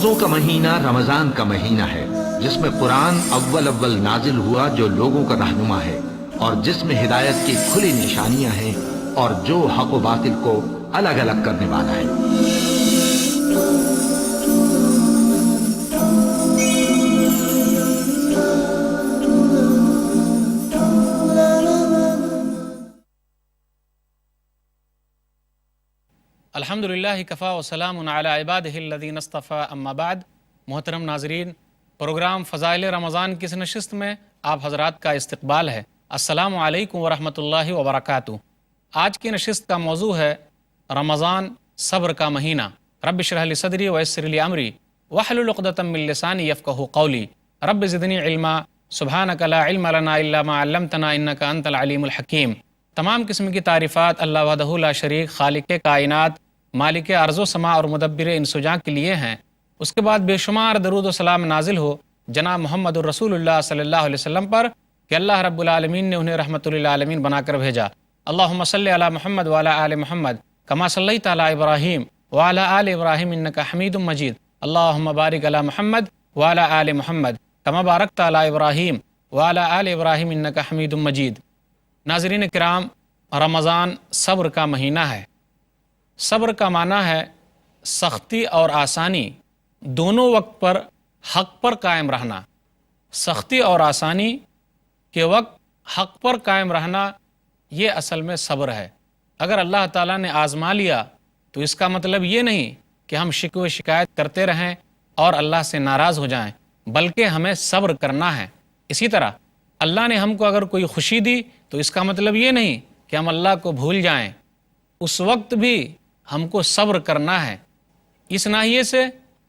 روزوں کا مہینہ رمضان کا مہینہ ہے، جس میں قرآن اول نازل ہوا جو لوگوں کا رہنما ہے، اور جس میں ہدایت کی کھلی نشانیاں ہیں، اور جو حق و باطل کو الگ الگ کرنے والا ہے۔ الحمدللہ کفا وسلام علی عبادہ الذین اصطفیٰ اما بعد۔ محترم ناظرین، پروگرام فضائل رمضان کی اس نشست میں آپ حضرات کا استقبال ہے۔ السلام علیکم ورحمۃ اللہ وبرکاتہ۔ آج کی نشست کا موضوع ہے رمضان، صبر کا مہینہ۔ رب اشرح لی صدری ویسر لی امری واحلل عقدۃ من لسانی یفقہوا قولی، رب زدنی علما سبحانک لا علم لنا الا ما علمتنا انک انت العلیم الحکیم۔ تمام قسم کی تعریفات اللہ وحدہ لا شریک، خالق کائنات، مالک ارض و سما اور مدبر انس و جاں کے لیے ہیں۔ اس کے بعد بے شمار درود و سلام نازل ہو جناب محمد الرسول اللہ صلی اللہ علیہ وسلم پر کہ اللہ رب العالمین نے انہیں رحمۃ للعالمین بنا کر بھیجا۔ اللہم صلی علی محمد وعلی آل محمد کما صلیت علی ابراہیم وعلی آل ابراہیم انک حمید مجید۔ اللہم بارک علی محمد وعلی آل محمد کما بارکت علی ابراہیم وعلی آل ابراہیم انک حمید مجید۔ ناظرین کرام، رمضان صبر کا مہینہ ہے۔ صبر کا معنی ہے سختی اور آسانی دونوں وقت پر حق پر قائم رہنا۔ سختی اور آسانی کے وقت حق پر قائم رہنا یہ اصل میں صبر ہے۔ اگر اللہ تعالیٰ نے آزما لیا تو اس کا مطلب یہ نہیں کہ ہم شکوے شکایت کرتے رہیں اور اللہ سے ناراض ہو جائیں، بلکہ ہمیں صبر کرنا ہے۔ اسی طرح اللہ نے ہم کو اگر کوئی خوشی دی تو اس کا مطلب یہ نہیں کہ ہم اللہ کو بھول جائیں، اس وقت بھی ہم کو صبر کرنا ہے، اس ناحیے سے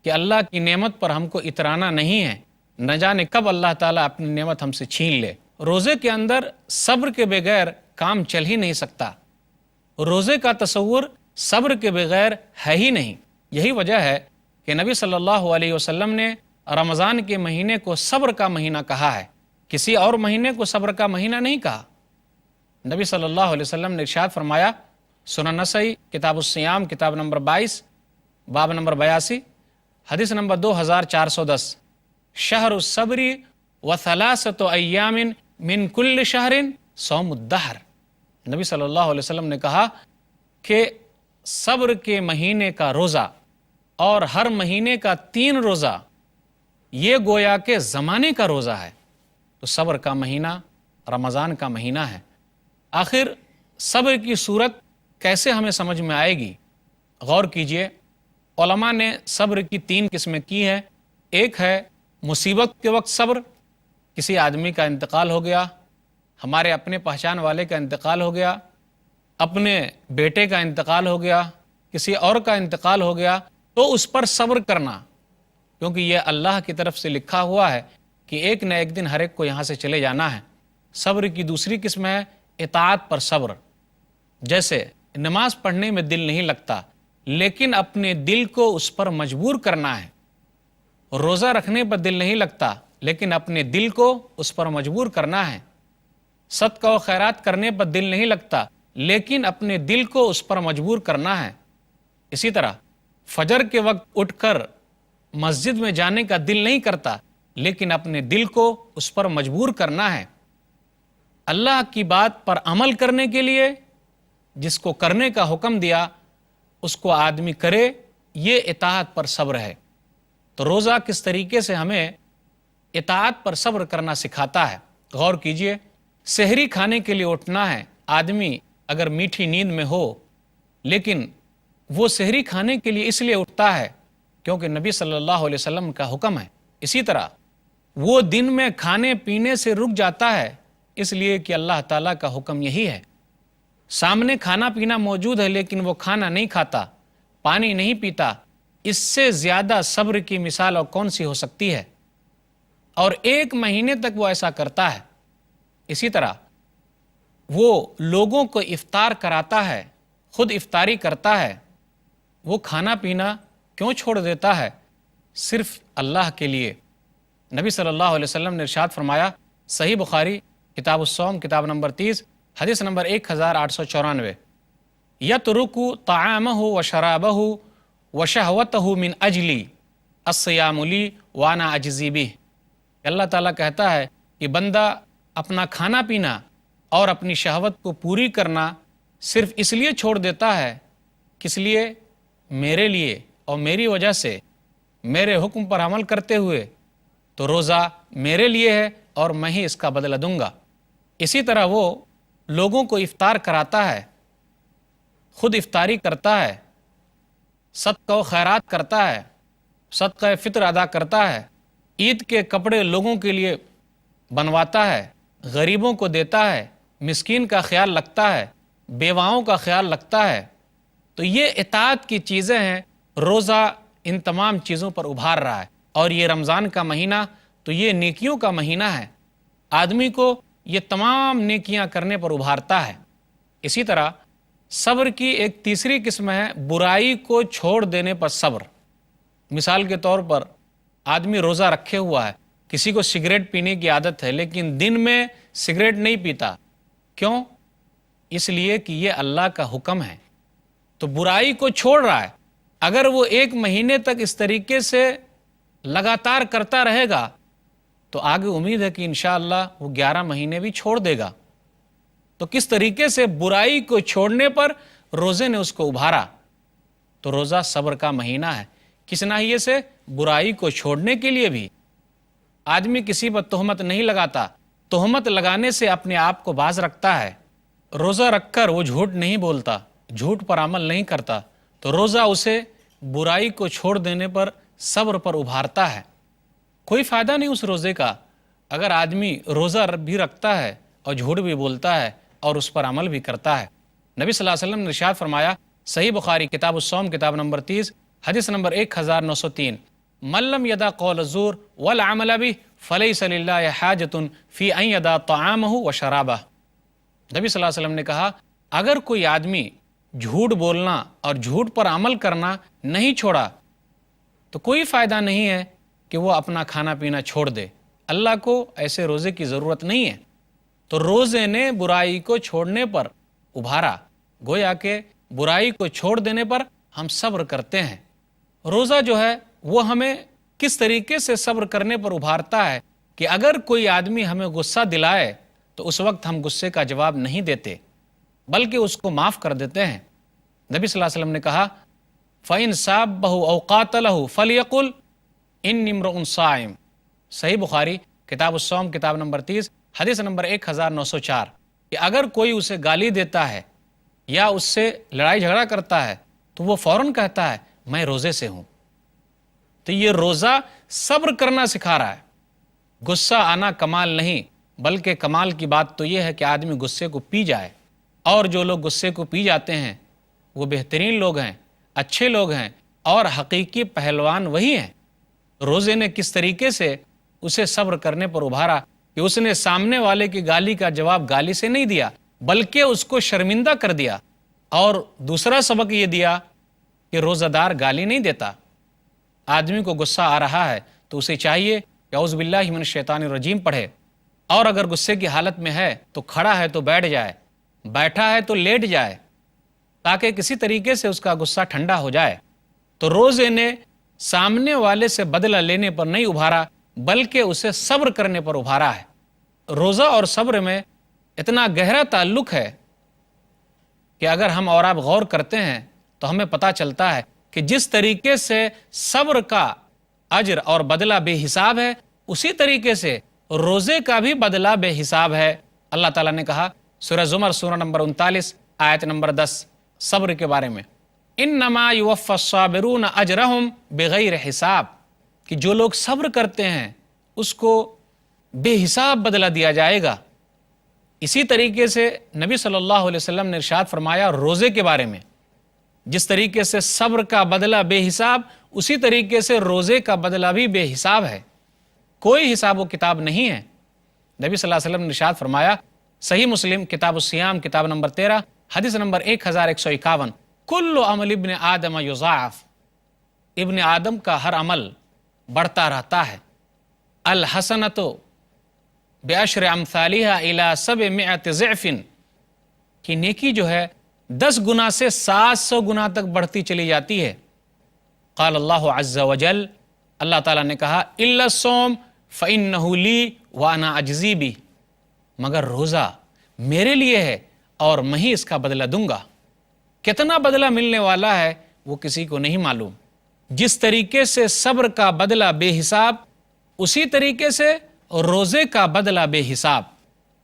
کہ اللہ کی نعمت پر ہم کو اترانا نہیں ہے، نہ جانے کب اللہ تعالیٰ اپنی نعمت ہم سے چھین لے۔ روزے کے اندر صبر کے بغیر کام چل ہی نہیں سکتا۔ روزے کا تصور صبر کے بغیر ہے ہی نہیں۔ یہی وجہ ہے کہ نبی صلی اللہ علیہ وسلم نے رمضان کے مہینے کو صبر کا مہینہ کہا ہے، کسی اور مہینے کو صبر کا مہینہ نہیں کہا۔ نبی صلی اللہ علیہ وسلم نے ارشاد فرمایا، سنن نسائی کتاب الصیام کتاب نمبر 22 باب نمبر 82 حدیث نمبر 2410، شہر الصبر وثلاثۃ ایام من کل شہر صوم الدہر۔ نبی صلی اللہ علیہ وسلم نے کہا کہ صبر کے مہینے کا روزہ اور ہر مہینے کا 3 روزہ یہ گویا کہ زمانے کا روزہ ہے۔ تو صبر کا مہینہ رمضان کا مہینہ ہے۔ آخر صبر کی صورت کیسے ہمیں سمجھ میں آئے گی؟ غور کیجئے، علماء نے صبر کی 3 قسمیں کی ہیں۔ ایک ہے مصیبت کے وقت صبر، کسی آدمی کا انتقال ہو گیا، ہمارے اپنے پہچان والے کا انتقال ہو گیا، اپنے بیٹے کا انتقال ہو گیا، کسی اور کا انتقال ہو گیا، تو اس پر صبر کرنا، کیونکہ یہ اللہ کی طرف سے لکھا ہوا ہے کہ ایک نہ ایک دن ہر ایک کو یہاں سے چلے جانا ہے۔ صبر کی دوسری قسم ہے اطاعت پر صبر، جیسے نماز پڑھنے میں دل نہیں لگتا لیکن اپنے دل کو اس پر مجبور کرنا ہے۔ روزہ رکھنے پر دل نہیں لگتا لیکن اپنے دل کو اس پر مجبور کرنا ہے۔ صدقہ و خیرات کرنے پر دل نہیں لگتا لیکن اپنے دل کو اس پر مجبور کرنا ہے۔ اسی طرح فجر کے وقت اٹھ کر مسجد میں جانے کا دل نہیں کرتا لیکن اپنے دل کو اس پر مجبور کرنا ہے۔ اللہ کی بات پر عمل کرنے کے لیے جس کو کرنے کا حکم دیا اس کو آدمی کرے، یہ اطاعت پر صبر ہے۔ تو روزہ کس طریقے سے ہمیں اطاعت پر صبر کرنا سکھاتا ہے؟ غور کیجئے، سحری کھانے کے لیے اٹھنا ہے، آدمی اگر میٹھی نیند میں ہو لیکن وہ سحری کھانے کے لیے اس لیے اٹھتا ہے کیونکہ نبی صلی اللہ علیہ وسلم کا حکم ہے۔ اسی طرح وہ دن میں کھانے پینے سے رک جاتا ہے اس لیے کہ اللہ تعالیٰ کا حکم یہی ہے۔ سامنے کھانا پینا موجود ہے لیکن وہ کھانا نہیں کھاتا، پانی نہیں پیتا، اس سے زیادہ صبر کی مثال اور کون سی ہو سکتی ہے؟ اور 1 مہینے تک وہ ایسا کرتا ہے۔ اسی طرح وہ لوگوں کو افطار کراتا ہے، خود افطاری کرتا ہے، وہ کھانا پینا کیوں چھوڑ دیتا ہے؟ صرف اللہ کے لیے۔ نبی صلی اللہ علیہ وسلم نے ارشاد فرمایا، صحیح بخاری کتاب الصوم کتاب نمبر 30 حدیث نمبر 1894، یترک طعامہ و شرابہ و شہوتہ من اجلی، الصیام لی وانا اجزی بہ۔ اللہ تعالیٰ کہتا ہے کہ بندہ اپنا کھانا پینا اور اپنی شہوت کو پوری کرنا صرف اس لیے چھوڑ دیتا ہے، کس لیے؟ میرے لیے اور میری وجہ سے، میرے حکم پر عمل کرتے ہوئے، تو روزہ میرے لیے ہے اور میں ہی اس کا بدلہ دوں گا۔ اسی طرح وہ لوگوں کو افطار کراتا ہے، خود افطاری کرتا ہے، صدقہ و خیرات کرتا ہے، صدقہ فطر ادا کرتا ہے، عید کے کپڑے لوگوں کے لیے بنواتا ہے، غریبوں کو دیتا ہے، مسکین کا خیال رکھتا ہے، بیواؤں کا خیال رکھتا ہے۔ تو یہ اطاعت کی چیزیں ہیں، روزہ ان تمام چیزوں پر ابھار رہا ہے۔ اور یہ رمضان کا مہینہ تو یہ نیکیوں کا مہینہ ہے، آدمی کو یہ تمام نیکیاں کرنے پر ابھارتا ہے۔ اسی طرح صبر کی ایک تیسری قسم ہے برائی کو چھوڑ دینے پر صبر۔ مثال کے طور پر آدمی روزہ رکھے ہوا ہے، کسی کو سگریٹ پینے کی عادت ہے لیکن دن میں سگریٹ نہیں پیتا، کیوں؟ اس لیے کہ یہ اللہ کا حکم ہے، تو برائی کو چھوڑ رہا ہے۔ اگر وہ 1 مہینے تک اس طریقے سے لگاتار کرتا رہے گا تو آگے امید ہے کہ انشاءاللہ وہ 11 مہینے بھی چھوڑ دے گا۔ تو کس طریقے سے برائی کو چھوڑنے پر روزے نے اس کو ابھارا، تو روزہ صبر کا مہینہ ہے۔ کس ناحیے سے؟ برائی کو چھوڑنے کے لیے بھی آدمی کسی پر تہمت نہیں لگاتا، تہمت لگانے سے اپنے آپ کو باز رکھتا ہے۔ روزہ رکھ کر وہ جھوٹ نہیں بولتا، جھوٹ پر عمل نہیں کرتا، تو روزہ اسے برائی کو چھوڑ دینے پر صبر پر ابھارتا ہے۔ کوئی فائدہ نہیں اس روزے کا اگر آدمی روزہ بھی رکھتا ہے اور جھوٹ بھی بولتا ہے اور اس پر عمل بھی کرتا ہے۔ نبی صلی اللہ علیہ وسلم نے ارشاد فرمایا، صحیح بخاری کتاب الصوم کتاب نمبر 30 حدیث نمبر 1903، من لم یدع قول الزور والعمل به فلیس للہ حاجۃ فی ان یدع طعامہ وشرابہ۔ نبی صلی اللہ علیہ وسلم نے کہا، اگر کوئی آدمی جھوٹ بولنا اور جھوٹ پر عمل کرنا نہیں چھوڑا تو کوئی فائدہ نہیں ہے کہ وہ اپنا کھانا پینا چھوڑ دے۔ اللہ کو ایسے روزے کی ضرورت نہیں ہے۔ تو روزے نے برائی کو چھوڑنے پر ابھارا، گویا کہ برائی کو چھوڑ دینے پر ہم صبر کرتے ہیں۔ روزہ جو ہے وہ ہمیں کس طریقے سے صبر کرنے پر ابھارتا ہے کہ اگر کوئی آدمی ہمیں غصہ دلائے تو اس وقت ہم غصے کا جواب نہیں دیتے بلکہ اس کو معاف کر دیتے ہیں۔ نبی صلی اللہ علیہ وسلم نے کہا، فَإِن سَابَّهُ أَوْ قَاتَلَهُ فَلْيَقُلْ إِنِّي امْرُؤٌ صَائِمٌ۔ صحیح بخاری کتاب الصوم کتاب نمبر 30 حدیث نمبر 1904، کہ اگر کوئی اسے گالی دیتا ہے یا اس سے لڑائی جھگڑا کرتا ہے تو وہ فوراً کہتا ہے میں روزے سے ہوں۔ تو یہ روزہ صبر کرنا سکھا رہا ہے۔ غصہ آنا کمال نہیں، بلکہ کمال کی بات تو یہ ہے کہ آدمی غصے کو پی جائے، اور جو لوگ غصے کو پی جاتے ہیں وہ بہترین لوگ ہیں، اچھے لوگ ہیں، اور حقیقی پہلوان وہی ہیں۔ روزے نے کس طریقے سے اسے صبر کرنے پر ابھارا کہ اس نے سامنے والے کی گالی کا جواب گالی سے نہیں دیا بلکہ اس کو شرمندہ کر دیا۔ اور دوسرا سبق یہ دیا کہ روزہ دار گالی نہیں دیتا۔ آدمی کو غصہ آ رہا ہے تو اسے چاہیے کہ اعوذ باللہ من الشیطان الرجیم پڑھے، اور اگر غصے کی حالت میں ہے تو کھڑا ہے تو بیٹھ جائے، بیٹھا ہے تو لیٹ جائے، تاکہ کسی طریقے سے اس کا غصہ ٹھنڈا ہو جائے۔ تو روزے نے سامنے والے سے بدلہ لینے پر نہیں ابھارا بلکہ اسے صبر کرنے پر ابھارا ہے۔ روزہ اور صبر میں اتنا گہرا تعلق ہے کہ اگر ہم اور آپ غور کرتے ہیں تو ہمیں پتہ چلتا ہے کہ جس طریقے سے صبر کا اجر اور بدلہ بے حساب ہے، اسی طریقے سے روزے کا بھی بدلہ بے حساب ہے۔ اللہ تعالیٰ نے کہا سورہ زمر سورہ نمبر 39 آیت نمبر 10 صبر کے بارے میں، انما یوفی الصابرون اجرہم بغیر حساب، کہ جو لوگ صبر کرتے ہیں اس کو بے حساب بدلہ دیا جائے گا۔ اسی طریقے سے نبی صلی اللہ علیہ وسلم نے ارشاد فرمایا روزے کے بارے میں، جس طریقے سے صبر کا بدلہ بے حساب، اسی طریقے سے روزے کا بدلہ بھی بے حساب ہے، کوئی حساب و کتاب نہیں ہے۔ نبی صلی اللہ علیہ وسلم نے ارشاد فرمایا، صحیح مسلم کتاب الصیام کتاب نمبر 13 حدیث نمبر 1151، کل عمل ابن آدم یضاعف، ابن آدم کا ہر عمل بڑھتا رہتا ہے، الحسنۃ بعشر امثالها الی 700 ضعف، کہ نیکی جو ہے 10 گنا سے 700 گنا تک بڑھتی چلی جاتی ہے۔ قال اللہ عز وجل، اللہ تعالیٰ نے کہا الا الصوم فإنہ لی وانا اجزی بہ، مگر روزہ میرے لیے ہے اور میں ہی اس کا بدلہ دوں گا۔ کتنا بدلہ ملنے والا ہے وہ کسی کو نہیں معلوم۔ جس طریقے سے صبر کا بدلہ بے حساب، اسی طریقے سے روزے کا بدلہ بے حساب۔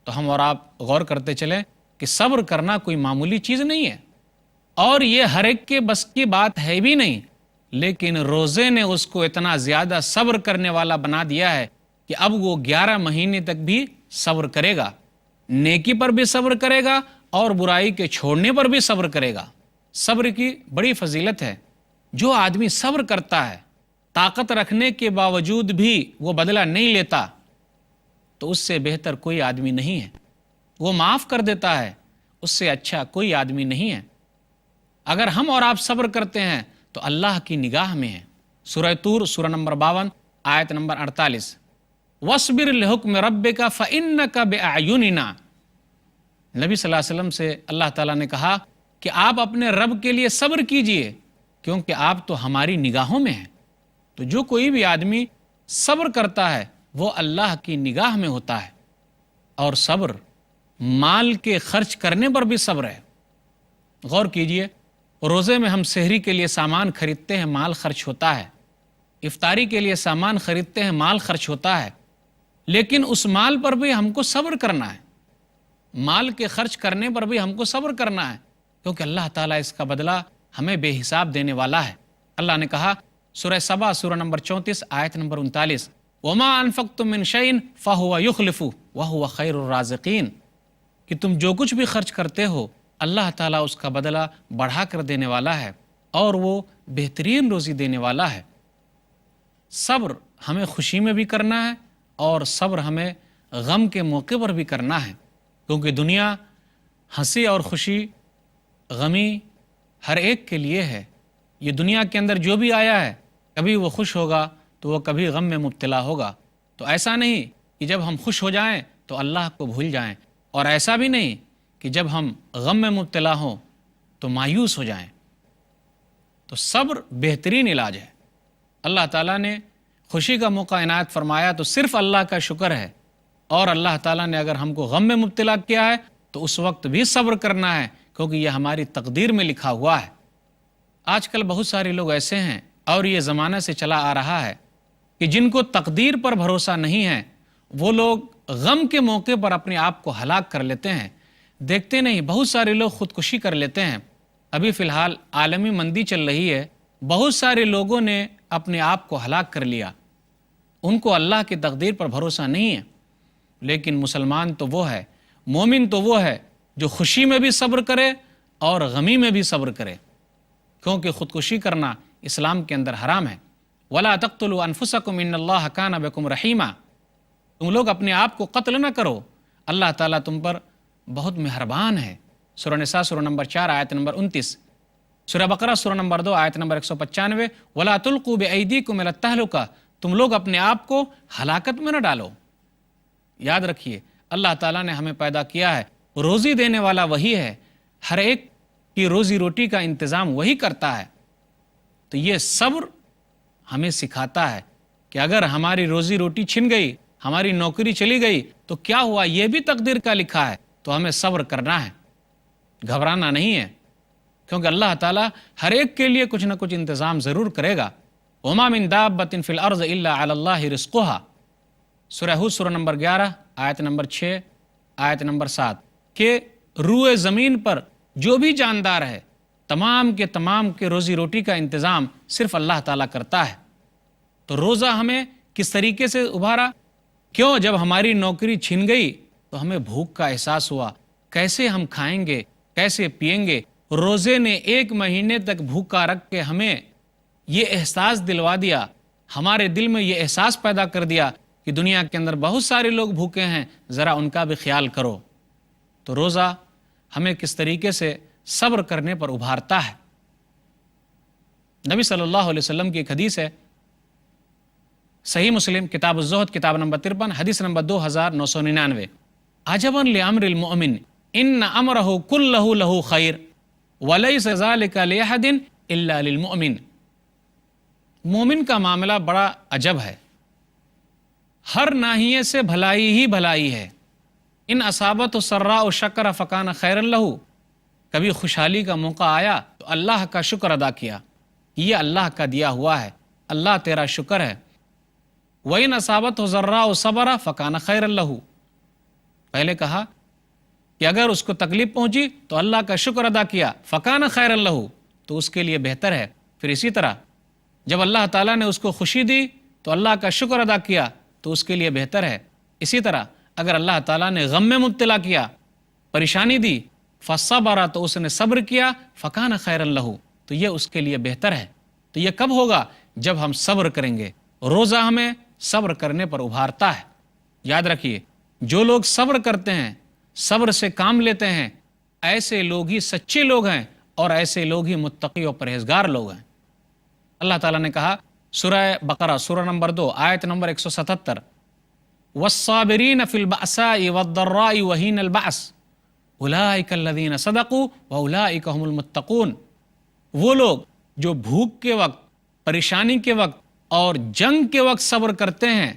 تو ہم اور آپ غور کرتے چلیں کہ صبر کرنا کوئی معمولی چیز نہیں ہے، اور یہ ہر ایک کے بس کی بات ہے بھی نہیں، لیکن روزے نے اس کو اتنا زیادہ صبر کرنے والا بنا دیا ہے کہ اب وہ 11 مہینے تک بھی صبر کرے گا، نیکی پر بھی صبر کرے گا اور برائی کے چھوڑنے پر بھی صبر کرے گا۔ صبر کی بڑی فضیلت ہے۔ جو آدمی صبر کرتا ہے، طاقت رکھنے کے باوجود بھی وہ بدلہ نہیں لیتا، تو اس سے بہتر کوئی آدمی نہیں ہے۔ وہ معاف کر دیتا ہے، اس سے اچھا کوئی آدمی نہیں ہے۔ اگر ہم اور آپ صبر کرتے ہیں تو اللہ کی نگاہ میں ہے۔ سورہ طور سورہ نمبر 52 آیت نمبر 48، وَاصْبِرْ لِحُکْمِ رَبِّكَ فَإِنَّكَ بِأَعْیُنِنَا۔ نبی صلی اللہ علیہ وسلم سے اللہ تعالیٰ نے کہا کہ آپ اپنے رب کے لیے صبر کیجئے، کیونکہ آپ تو ہماری نگاہوں میں ہیں۔ تو جو کوئی بھی آدمی صبر کرتا ہے وہ اللہ کی نگاہ میں ہوتا ہے۔ اور صبر مال کے خرچ کرنے پر بھی صبر ہے۔ غور کیجئے، روزے میں ہم سحری کے لیے سامان خریدتے ہیں، مال خرچ ہوتا ہے، افطاری کے لیے سامان خریدتے ہیں، مال خرچ ہوتا ہے، لیکن اس مال پر بھی ہم کو صبر کرنا ہے۔ مال کے خرچ کرنے پر بھی ہم کو صبر کرنا ہے، کیونکہ اللہ تعالیٰ اس کا بدلہ ہمیں بے حساب دینے والا ہے۔ اللہ نے کہا سورہ سبا سورہ نمبر 34 آیت نمبر 39، وَمَا أَنفَقْتُم مِّن شَيْءٍ فَهُوَ يُخْلِفُهُ وَهُوَ خَيْرُ الرَّازِقِينَ، کہ تم جو کچھ بھی خرچ کرتے ہو اللہ تعالیٰ اس کا بدلہ بڑھا کر دینے والا ہے، اور وہ بہترین روزی دینے والا ہے۔ صبر ہمیں خوشی میں بھی کرنا ہے، اور صبر ہمیں غم کے موقع پر بھی کرنا ہے، کیونکہ دنیا ہنسی اور خوشی غمی ہر ایک کے لیے ہے۔ یہ دنیا کے اندر جو بھی آیا ہے، کبھی وہ خوش ہوگا تو وہ کبھی غم میں مبتلا ہوگا۔ تو ایسا نہیں کہ جب ہم خوش ہو جائیں تو اللہ کو بھول جائیں، اور ایسا بھی نہیں کہ جب ہم غم میں مبتلا ہوں تو مایوس ہو جائیں۔ تو صبر بہترین علاج ہے۔ اللہ تعالیٰ نے خوشی کا موقع عنایت فرمایا تو صرف اللہ کا شکر ہے، اور اللہ تعالیٰ نے اگر ہم کو غم میں مبتلا کیا ہے تو اس وقت بھی صبر کرنا ہے، کیونکہ یہ ہماری تقدیر میں لکھا ہوا ہے۔ آج کل بہت سارے لوگ ایسے ہیں، اور یہ زمانہ سے چلا آ رہا ہے، کہ جن کو تقدیر پر بھروسہ نہیں ہے، وہ لوگ غم کے موقع پر اپنے آپ کو ہلاک کر لیتے ہیں۔ دیکھتے نہیں بہت سارے لوگ خودکشی کر لیتے ہیں۔ ابھی فی الحال عالمی مندی چل رہی ہے، بہت سارے لوگوں نے اپنے آپ کو ہلاک کر لیا۔ ان کو اللہ کی تقدیر پر بھروسہ نہیں ہے۔ لیکن مسلمان تو وہ ہے، مومن تو وہ ہے جو خوشی میں بھی صبر کرے اور غمی میں بھی صبر کرے، کیونکہ خودکشی کرنا اسلام کے اندر حرام ہے۔ وَلَا تَقْتُلُوا أَنفُسَكُمْ إِنَّ اللَّهَ كَانَ بِكُمْ رَحِيمًا، تم لوگ اپنے آپ کو قتل نہ کرو، اللہ تعالیٰ تم پر بہت مہربان ہے۔ سورہ نساء سورہ نمبر 4 آیت نمبر 29، سورہ بقرہ سورہ نمبر 2 آیت نمبر 195، وَلَا تُلْقُوا بِأَيْدِيكُمْ إِلَى التَّهْلُكَةِ، تم لوگ اپنے آپ کو ہلاکت میں نہ ڈالو۔ یاد رکھیے اللہ تعالیٰ نے ہمیں پیدا کیا ہے، روزی دینے والا وہی ہے، ہر ایک کی روزی روٹی کا انتظام وہی کرتا ہے۔ تو یہ صبر ہمیں سکھاتا ہے کہ اگر ہماری روزی روٹی چھن گئی، ہماری نوکری چلی گئی تو کیا ہوا، یہ بھی تقدیر کا لکھا ہے، تو ہمیں صبر کرنا ہے، گھبرانا نہیں ہے، کیونکہ اللہ تعالیٰ ہر ایک کے لیے کچھ نہ کچھ انتظام ضرور کرے گا۔ وَمَا مِن دَابَّةٍ فِي الْأَرْضِ إِلَّا عَلَى اللَّهِ رِزْقُهَا، سورہ ہود سورہ نمبر 11 آیت نمبر 6 آیت نمبر 7، کہ روئے زمین پر جو بھی جاندار ہے تمام کے روزی روٹی کا انتظام صرف اللہ تعالیٰ کرتا ہے۔ تو روزہ ہمیں کس طریقے سے ابھارا؟ کیوں جب ہماری نوکری چھن گئی تو ہمیں بھوک کا احساس ہوا، کیسے ہم کھائیں گے، کیسے پئیں گے؟ روزے نے 1 مہینے تک بھوکا رکھ کے ہمیں یہ احساس دلوا دیا، ہمارے دل میں یہ احساس پیدا کر دیا کہ دنیا کے اندر بہت سارے لوگ بھوکے ہیں، ذرا ان کا بھی خیال کرو۔ تو روزہ ہمیں کس طریقے سے صبر کرنے پر ابھارتا ہے۔ نبی صلی اللہ علیہ وسلم کی ایک حدیث ہے، صحیح مسلم کتاب الزہد کتاب نمبر 53 حدیث نمبر 2999، عجبا لامر المؤمن ان امرہ کلہ لہ خیر ولیس ذلک لأحد الا للمؤمن۔ مومن کا معاملہ بڑا عجب ہے، ہر ناحیے سے بھلائی ہی بھلائی ہے۔ ان اصابت و سرا و شکر فکان خیر اللہ، کبھی خوشحالی کا موقع آیا تو اللہ کا شکر ادا کیا، یہ اللہ کا دیا ہوا ہے، اللہ تیرا شکر ہے۔ وَإِنْ أَصَابَتْهُ ضَرَّاءُ صَبَرَ فَكَانَ خَيْرًا لَهُ، پہلے کہا کہ اگر اس کو تکلیف پہنچی تو اللہ کا شکر ادا کیا، فَكَانَ خَيْرًا لَهُ، تو اس کے لیے بہتر ہے۔ پھر اسی طرح جب اللہ تعالیٰ نے اس کو خوشی دی تو اللہ کا شکر ادا کیا تو اس کے لیے بہتر ہے۔ اسی طرح اگر اللہ تعالیٰ نے غم میں مبتلا کیا، پریشانی دی، فَصَبَرَ، تو اس نے صبر کیا، فَكَانَ خَيْرًا لَهُ، تو یہ اس کے لیے بہتر ہے۔ تو یہ کب ہوگا؟ جب ہم صبر کریں گے۔ روزہ ہمیں صبر کرنے پر ابھارتا ہے۔ یاد رکھیے، جو لوگ صبر کرتے ہیں، صبر سے کام لیتے ہیں، ایسے لوگ ہی سچے لوگ ہیں اور ایسے لوگ ہی متقی اور پرہیزگار لوگ ہیں۔ اللہ تعالیٰ نے کہا سورہ بقرہ سورہ نمبر 2 آیت نمبر 177، والصابرین فی البأساء والضراء وحین البأس اولئک الذین صدقوا واولئک هم المتقون، وہ لوگ جو بھوک کے وقت، پریشانی کے وقت اور جنگ کے وقت صبر کرتے ہیں،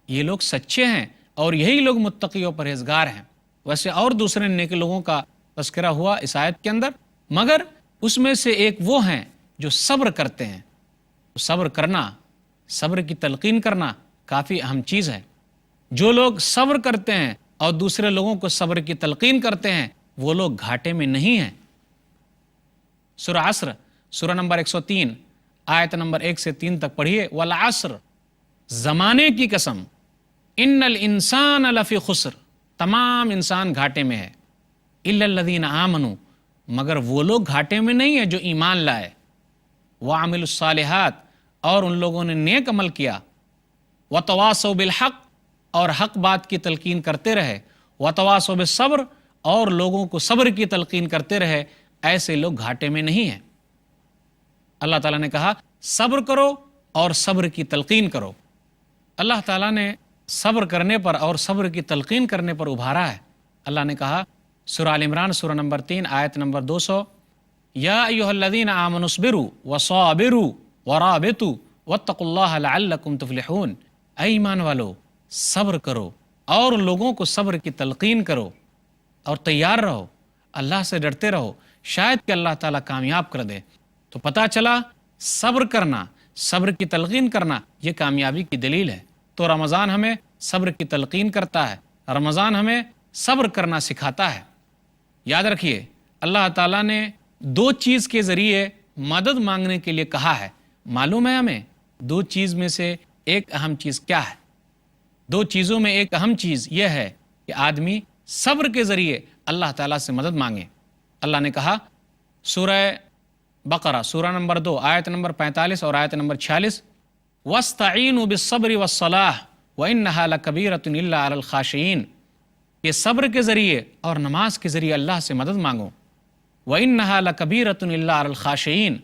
یہ لوگ سچے ہیں اور یہی لوگ متقی اور پرہیزگار ہیں۔ ویسے اور دوسرے نیک لوگوں کا تذکرہ ہوا اس آیت کے اندر، مگر اس میں سے ایک وہ ہیں جو صبر کرتے ہیں۔ صبر کرنا، صبر کی تلقین کرنا کافی اہم چیز ہے۔ جو لوگ صبر کرتے ہیں اور دوسرے لوگوں کو صبر کی تلقین کرتے ہیں، وہ لوگ گھاٹے میں نہیں ہیں۔ سورہ عصر سورہ نمبر 103 آیت نمبر 1 سے 3 تک پڑھیے، والعصر، زمانے کی قسم، ان الانسان لفی خسر، تمام انسان گھاٹے میں ہے، الا الذین آمنوا، مگر وہ لوگ گھاٹے میں نہیں ہیں جو ایمان لائے، وعملوا الصالحات، اور ان لوگوں نے نیک عمل کیا، وتواصوا بالحق، اور حق بات کی تلقین کرتے رہے، وتواصوا بالصبر، اور لوگوں کو صبر کی تلقین کرتے رہے، ایسے لوگ گھاٹے میں نہیں ہیں۔ اللہ تعالیٰ نے کہا صبر کرو اور صبر کی تلقین کرو۔ اللہ تعالیٰ نے صبر کرنے پر اور صبر کی تلقین کرنے پر ابھارا ہے۔ اللہ نے کہا سورہ آل عمران سورہ نمبر 3 آیت نمبر 200، یا ایھا الذین آمنوا اصبروا وصابروا ورابطوا واتقوا اللہ لعلکم تفلحون، اے ایمان والو صبر کرو اور لوگوں کو صبر کی تلقین کرو اور تیار رہو، اللہ سے ڈرتے رہو، شاید کہ اللہ تعالیٰ کامیاب کر دے۔ تو پتہ چلا صبر کرنا، صبر کی تلقین کرنا یہ کامیابی کی دلیل ہے۔ تو رمضان ہمیں صبر کی تلقین کرتا ہے، رمضان ہمیں صبر کرنا سکھاتا ہے۔ یاد رکھیے، اللہ تعالیٰ نے 2 چیز کے ذریعے مدد مانگنے کے لیے کہا ہے۔ معلوم ہے ہمیں 2 چیز میں سے ایک اہم چیز کیا ہے؟ 2 چیزوں میں ایک اہم چیز یہ ہے کہ آدمی صبر کے ذریعے اللہ تعالیٰ سے مدد مانگے۔ اللہ نے کہا سورہ بقرہ سورہ نمبر 2 آیت نمبر 45 اور آیت نمبر 46، وَاسْتَعِینُوا بِالصَّبْرِ وَالصَّلَاةِ وَإِنَّهَا لَكَبِیرَةٌ إِلَّا عَلَى الْخَاشِعِینَ، کہ صبر کے ذریعے اور نماز کے ذریعے اللہ سے مدد مانگو۔ وَإِنَّهَا لَكَبِیرَةٌ إِلَّا عَلَى الْخَاشِعِینَ،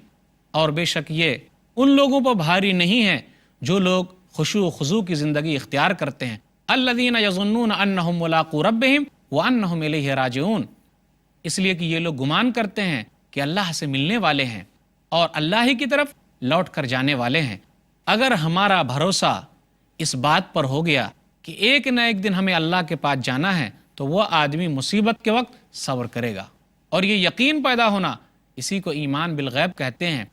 اور بے شک یہ ان لوگوں پر بھاری نہیں ہے جو لوگ خشوع و خضوع کی زندگی اختیار کرتے ہیں، الَّذِينَ يَظُنُّونَ أَنَّهُمْ مُلَاقُو رَبِّهِمْ وَأَنَّهُمْ إِلَيْهِ راجعون، اس لیے کہ یہ لوگ گمان کرتے ہیں کہ اللہ سے ملنے والے ہیں اور اللہ ہی کی طرف لوٹ کر جانے والے ہیں۔ اگر ہمارا بھروسہ اس بات پر ہو گیا کہ ایک نہ ایک دن ہمیں اللہ کے پاس جانا ہے تو وہ آدمی مصیبت کے وقت صبر کرے گا، اور یہ یقین پیدا ہونا اسی کو ایمان بالغیب کہتے ہیں۔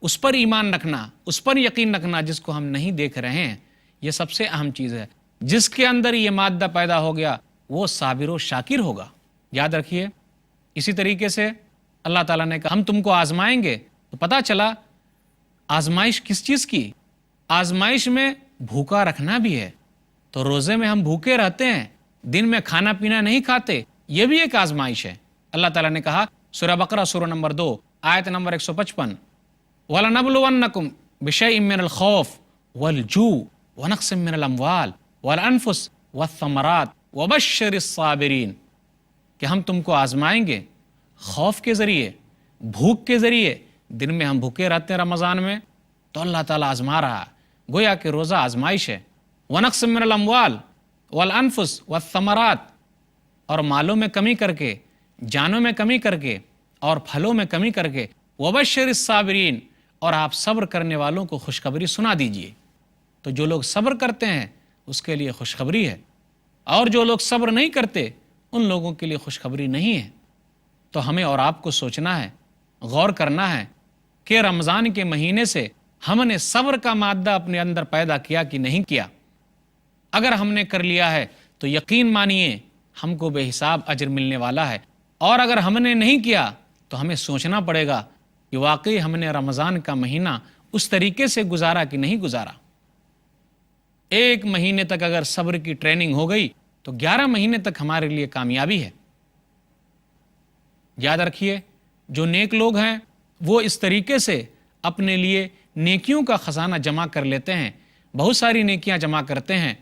اس پر ایمان رکھنا، اس پر یقین رکھنا جس کو ہم نہیں دیکھ رہے ہیں، یہ سب سے اہم چیز ہے۔ جس کے اندر یہ مادہ پیدا ہو گیا وہ صابر و شاکر ہوگا۔ یاد رکھیے، اسی طریقے سے اللہ تعالیٰ نے کہا ہم تم کو آزمائیں گے، تو پتہ چلا آزمائش کس چیز کی؟ آزمائش میں بھوکا رکھنا بھی ہے۔ تو روزے میں ہم بھوکے رہتے ہیں، دن میں کھانا پینا نہیں کھاتے، یہ بھی ایک آزمائش ہے۔ اللہ تعالیٰ نے کہا سورہ بقرہ سورہ نمبر 2 آیت نمبر 155، وَلَنَبْلُوَنَّكُمْ بِشَيْءٍ مِّنَ الْخَوْفِ وَالْجُوعِ وَنَقْصٍ مِّنَ الْأَمْوَالِ وَالْأَنفُسِ وَالثَّمَرَاتِ وَبَشِّرِ الصَّابِرِينَ، کہ ہم تم کو آزمائیں گے خوف کے ذریعے، بھوک کے ذریعے۔ دن میں ہم بھوکے رہتے ہیں رمضان میں تو اللہ تعالیٰ آزما رہا ہے، گویا کہ روزہ آزمائش ہے۔ وَنَقْصٍ مِّنَ الْأَمْوَالِ وَالْأَنفُسِ وَالثَّمَرَاتِ، اور مالوں میں کمی کر کے، جانوں میں کمی کر کے اور پھلوں میں کمی کر کے۔ وَبَشِّرِ الصَّابِرِينَ، اور آپ صبر کرنے والوں کو خوشخبری سنا دیجئے۔ تو جو لوگ صبر کرتے ہیں اس کے لیے خوشخبری ہے، اور جو لوگ صبر نہیں کرتے ان لوگوں کے لیے خوشخبری نہیں ہے۔ تو ہمیں اور آپ کو سوچنا ہے، غور کرنا ہے کہ رمضان کے مہینے سے ہم نے صبر کا مادہ اپنے اندر پیدا کیا کہ نہیں کیا۔ اگر ہم نے کر لیا ہے تو یقین مانیے ہم کو بے حساب اجر ملنے والا ہے، اور اگر ہم نے نہیں کیا تو ہمیں سوچنا پڑے گا کہ واقعی ہم نے رمضان کا مہینہ اس طریقے سے گزارا کہ نہیں گزارا۔ ایک مہینے تک اگر صبر کی ٹریننگ ہو گئی تو 11 مہینے تک ہمارے لیے کامیابی ہے۔ یاد رکھیے، جو نیک لوگ ہیں وہ اس طریقے سے اپنے لیے نیکیوں کا خزانہ جمع کر لیتے ہیں، بہت ساری نیکیاں جمع کرتے ہیں،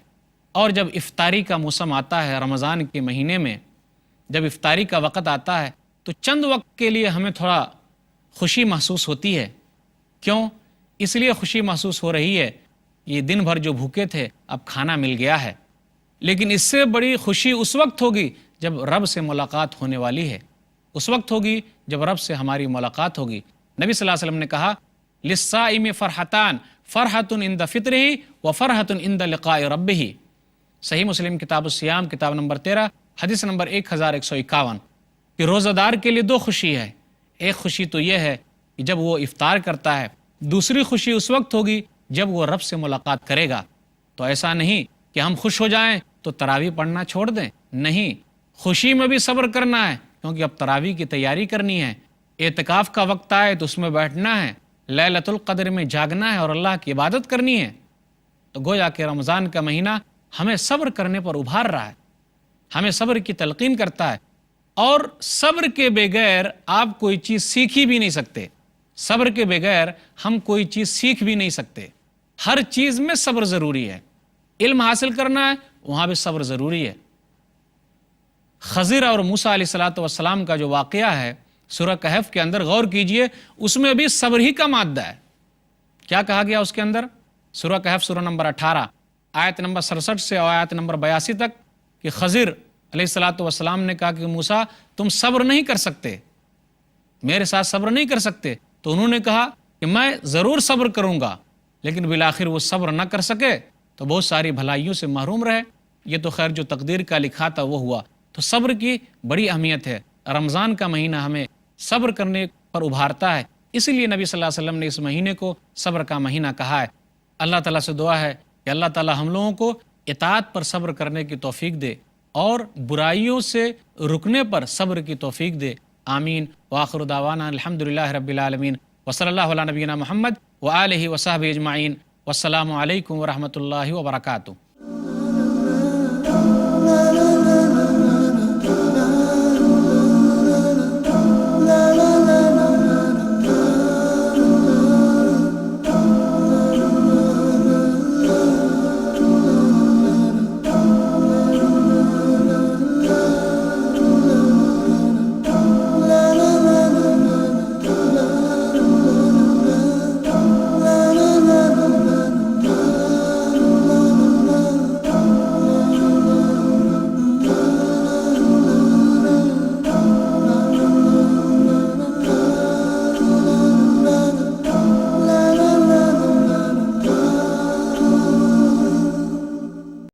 اور جب افطاری کا موسم آتا ہے رمضان کے مہینے میں، جب افطاری کا وقت آتا ہے تو چند وقت کے لیے ہمیں تھوڑا خوشی محسوس ہوتی ہے۔ کیوں؟ اس لیے خوشی محسوس ہو رہی ہے، یہ دن بھر جو بھوکے تھے اب کھانا مل گیا ہے۔ لیکن اس سے بڑی خوشی اس وقت ہوگی جب رب سے ملاقات ہونے والی ہے، اس وقت ہوگی جب رب سے ہماری ملاقات ہوگی۔ نبی صلی اللہ علیہ وسلم نے کہا، للصائم فرحتان، فرحۃ عند فطرہ وفرحۃ عند لقاء ربہ۔ صحیح مسلم کتاب الصیام کتاب نمبر 13 حدیث نمبر 1151، کہ روزہ دار کے لیے 2 خوشی ہے۔ ایک خوشی تو یہ ہے کہ جب وہ افطار کرتا ہے، دوسری خوشی اس وقت ہوگی جب وہ رب سے ملاقات کرے گا۔ تو ایسا نہیں کہ ہم خوش ہو جائیں تو تراویح پڑھنا چھوڑ دیں، نہیں، خوشی میں بھی صبر کرنا ہے، کیونکہ اب تراویح کی تیاری کرنی ہے۔ اعتکاف کا وقت آئے تو اس میں بیٹھنا ہے، لیلۃ القدر میں جاگنا ہے اور اللہ کی عبادت کرنی ہے۔ تو گویا کہ رمضان کا مہینہ ہمیں صبر کرنے پر ابھار رہا ہے، ہمیں صبر کی تلقین کرتا ہے، اور صبر کے بغیر آپ کوئی چیز سیکھ ہی بھی نہیں سکتے۔ صبر کے بغیر ہم کوئی چیز سیکھ بھی نہیں سکتے۔ ہر چیز میں صبر ضروری ہے۔ علم حاصل کرنا ہے وہاں بھی صبر ضروری ہے۔ خضر اور موسیٰ علیہ الصلوۃ والسلام کا جو واقعہ ہے سورہ کہف کے اندر غور کیجئے، اس میں بھی صبر ہی کا مادہ ہے۔ کیا کہا گیا اس کے اندر؟ سورہ کہف سورہ نمبر 18 آیت نمبر 67 سے آیت نمبر 82 تک، کہ خضر علیہ الصلوۃ والسلام نے کہا کہ موسیٰ تم صبر نہیں کر سکتے، میرے ساتھ صبر نہیں کر سکتے؟ تو انہوں نے کہا کہ میں ضرور صبر کروں گا، لیکن بالآخر وہ صبر نہ کر سکے تو بہت ساری بھلائیوں سے محروم رہے۔ یہ تو خیر جو تقدیر کا لکھا تھا وہ ہوا۔ تو صبر کی بڑی اہمیت ہے۔ رمضان کا مہینہ ہمیں صبر کرنے پر ابھارتا ہے، اسی لیے نبی صلی اللہ علیہ وسلم نے اس مہینے کو صبر کا مہینہ کہا ہے۔ اللہ تعالیٰ سے دعا ہے کہ اللہ تعالیٰ ہم لوگوں کو اطاعت پر صبر کرنے کی توفیق دے اور برائیوں سے رکنے پر صبر کی توفیق دے۔ آمین۔ وآخر دعوانا الحمدللہ رب العالمین، وصلی اللہ علی نبینا محمد وآلہ وصحبہ اجمعین، والسلام علیکم ورحمۃ اللہ وبرکاتہ۔